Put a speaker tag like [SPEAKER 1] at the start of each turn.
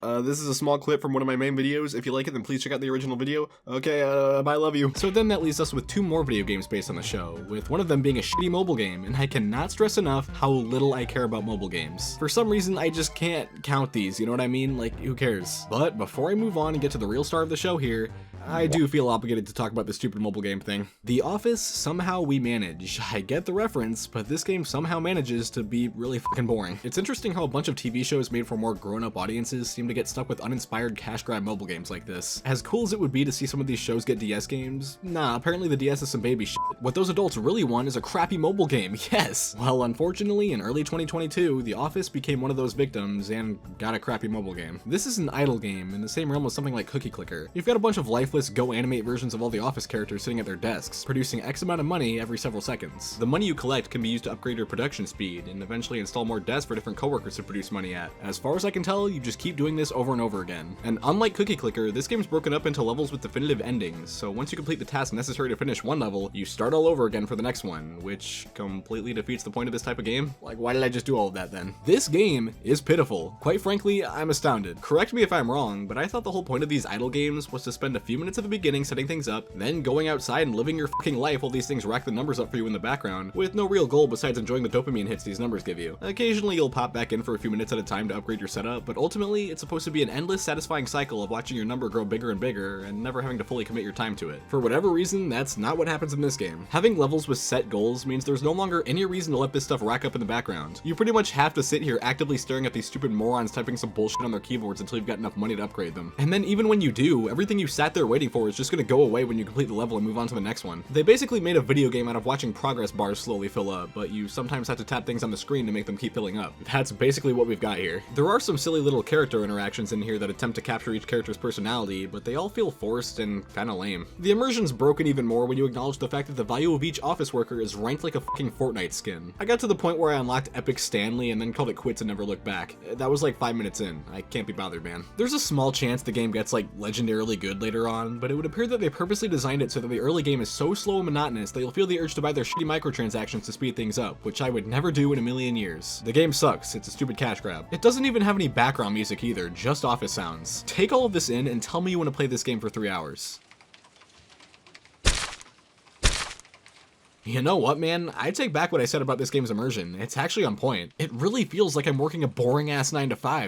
[SPEAKER 1] This is a small clip from one of my main videos. If you like it, then please check out the original video. Okay, bye, love you. So then that leaves us with two more video games based on the show, with one of them being a shitty mobile game, and I cannot stress enough how little I care about mobile games. For some reason, I just can't count these, you know what I mean? Like, who cares? But before I move on and get to the real star of the show here, I do feel obligated to talk about this stupid mobile game thing. The Office, Somehow We Manage. I get the reference, but this game somehow manages to be really fucking boring. It's interesting how a bunch of TV shows made for more grown-up audiences seem to get stuck with uninspired cash grab mobile games like this. As cool as it would be to see some of these shows get DS games, nah, apparently the DS is some baby shit. What those adults really want is a crappy mobile game, yes! Well, unfortunately, in early 2022, The Office became one of those victims and got a crappy mobile game. This is an idle game in the same realm as something like Cookie Clicker. You've got a bunch of lifeless Go animate versions of all the Office characters sitting at their desks, producing X amount of money every several seconds. The money you collect can be used to upgrade your production speed and eventually install more desks for different coworkers to produce money at. As far as I can tell, you just keep doing this over and over again. And unlike Cookie Clicker, this game's broken up into levels with definitive endings, so once you complete the task necessary to finish one level, you start all over again for the next one, which completely defeats the point of this type of game. Like, why did I just do all of that then? This game is pitiful. Quite frankly, I'm astounded. Correct me if I'm wrong, but I thought the whole point of these idle games was to spend a few minutes at the beginning setting things up, then going outside and living your fucking life while these things rack the numbers up for you in the background, with no real goal besides enjoying the dopamine hits these numbers give you. Occasionally you'll pop back in for a few minutes at a time to upgrade your setup, but ultimately it's supposed to be an endless satisfying cycle of watching your number grow bigger and bigger and never having to fully commit your time to it. For whatever reason, that's not what happens in this game. Having levels with set goals means there's no longer any reason to let this stuff rack up in the background. You pretty much have to sit here actively staring at these stupid morons typing some bullshit on their keyboards until you've got enough money to upgrade them. And then even when you do, everything you sat there waiting for is just gonna go away when you complete the level and move on to the next one. They basically made a video game out of watching progress bars slowly fill up, but you sometimes have to tap things on the screen to make them keep filling up. That's basically what we've got here. There are some silly little character interactions in here that attempt to capture each character's personality, but they all feel forced and kinda lame. The immersion's broken even more when you acknowledge the fact that the value of each office worker is ranked like a fucking Fortnite skin. I got to the point where I unlocked Epic Stanley and then called it quits and never looked back. That was like 5 minutes in. I can't be bothered, man. There's a small chance the game gets like legendarily good later on, but it would appear that they purposely designed it so that the early game is so slow and monotonous that you'll feel the urge to buy their shitty microtransactions to speed things up, which I would never do in a million years. The game sucks, it's a stupid cash grab. It doesn't even have any background music either, just office sounds. Take all of this in and tell me you want to play this game for 3 hours. You know what, man? I take back what I said about this game's immersion. It's actually on point. It really feels like I'm working a boring ass 9 to 5.